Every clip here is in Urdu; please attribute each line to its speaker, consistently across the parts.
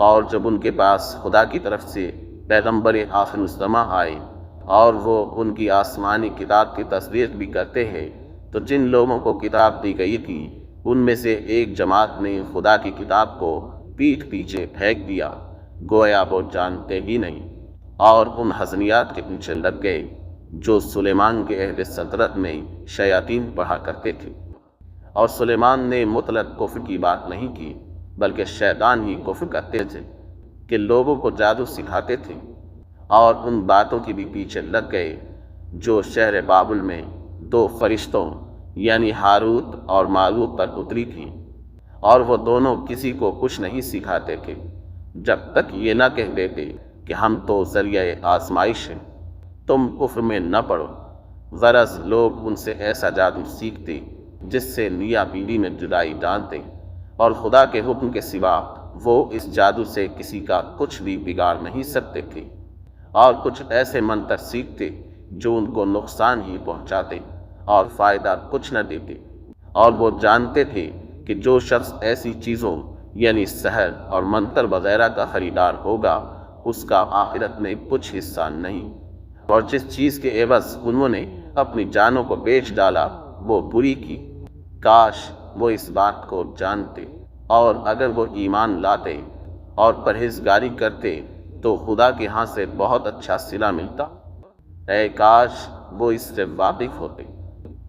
Speaker 1: اور جب ان کے پاس خدا کی طرف سے پیغمبر آخر الزماں آئے اور وہ ان کی آسمانی کتاب کی تصدیق بھی کرتے ہیں، تو جن لوگوں کو کتاب دی گئی تھی ان میں سے ایک جماعت نے خدا کی کتاب کو پیٹھ پیچھے پھینک دیا، گویا وہ جانتے ہی نہیں، اور ان حزنیات کے پیچھے لگ گئے جو سلیمان کے عہد سلطنت میں شیاطین پڑھا کرتے تھے۔ اور سلیمان نے مطلق کفر کی بات نہیں کی، بلکہ شیطان ہی کفر کرتے تھے کہ لوگوں کو جادو سکھاتے تھے، اور ان باتوں کی بھی پیچھے لگ گئے جو شہر بابل میں دو فرشتوں یعنی ہاروت اور ماروت پر اتری تھی، اور وہ دونوں کسی کو کچھ نہیں سکھاتے تھے جب تک یہ نہ کہہ دیتے کہ ہم تو ذریعہ آزمائش ہیں، تم کفر میں نہ پڑو۔ غرض لوگ ان سے ایسا جادو سیکھتے جس سے نیا پیڑھی میں جدائی ڈالتے، اور خدا کے حکم کے سوا وہ اس جادو سے کسی کا کچھ بھی بگاڑ نہیں سکتے تھے، اور کچھ ایسے منتر سیکھتے جو ان کو نقصان ہی پہنچاتے اور فائدہ کچھ نہ دیتے، اور وہ جانتے تھے کہ جو شخص ایسی چیزوں یعنی سحر اور منتر وغیرہ کا خریدار ہوگا اس کا آخرت میں کچھ حصہ نہیں، اور جس چیز کے عوض انہوں نے اپنی جانوں کو بیچ ڈالا وہ بری کی۔ کاش وہ اس بات کو جانتے، اور اگر وہ ایمان لاتے اور پرہیزگاری کرتے تو خدا کے ہاں سے بہت اچھا صلہ ملتا۔ اے کاش وہ اس سے واقف ہوتے۔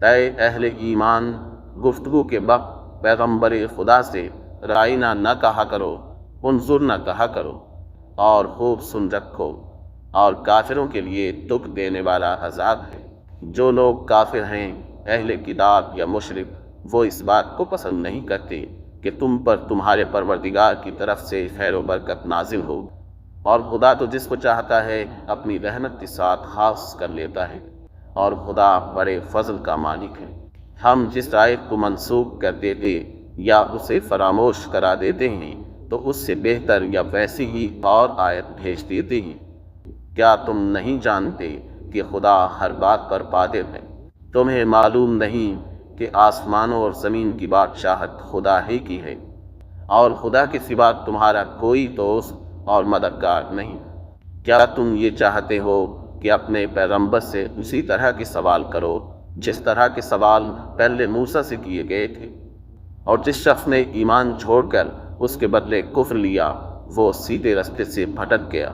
Speaker 1: اے اہل ایمان، گفتگو کے وقت پیغمبر خدا سے رائنا نہ کہا کرو، انظر نہ کہا کرو، اور خوب سن رکھو، اور کافروں کے لیے دکھ دینے والا عذاب ہے۔ جو لوگ کافر ہیں، اہل کتاب یا مشرک، وہ اس بات کو پسند نہیں کرتے کہ تم پر تمہارے پروردگار کی طرف سے خیر و برکت نازل ہو، اور خدا تو جس کو چاہتا ہے اپنی رحمت کے ساتھ خاص کر لیتا ہے، اور خدا بڑے فضل کا مالک ہے۔ ہم جس آیت کو منسوخ کر دیتے یا اسے فراموش کرا دیتے ہیں تو اس سے بہتر یا ویسی ہی اور آیت بھیج دیتے ہیں۔ کیا تم نہیں جانتے کہ خدا ہر بات پر قادر ہے؟ تمہیں معلوم نہیں کہ آسمانوں اور زمین کی بادشاہت خدا ہی کی ہے، اور خدا کے سوا تمہارا کوئی دوست اور مددگار نہیں۔ کیا تم یہ چاہتے ہو کہ اپنے پیغمبر سے اسی طرح کے سوال کرو جس طرح کے سوال پہلے موسیٰ سے کیے گئے تھے؟ اور جس شخص نے ایمان چھوڑ کر اس کے بدلے کفر لیا وہ سیدھے رستے سے بھٹک گیا۔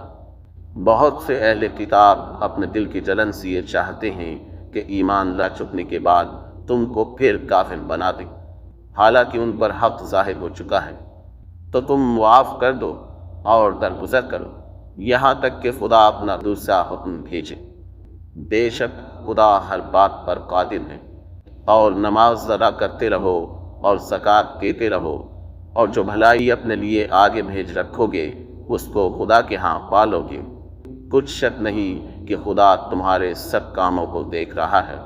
Speaker 1: بہت سے اہل کتاب اپنے دل کی جلن سے یہ چاہتے ہیں کہ ایمان لا چکنے کے بعد تم کو پھر کافر بنا دیں، حالانکہ ان پر حق ظاہر ہو چکا ہے۔ تو تم معاف کر دو اور درگزر کرو یہاں تک کہ خدا اپنا دوسرا حکم بھیجے۔ بے شک خدا ہر بات پر قادر ہے۔ اور نماز ادا کرتے رہو اور زکوٰۃ دیتے رہو، اور جو بھلائی اپنے لیے آگے بھیج رکھو گے اس کو خدا کے ہاں پالو گے۔ کچھ شک نہیں کہ خدا تمہارے سب کاموں کو دیکھ رہا ہے۔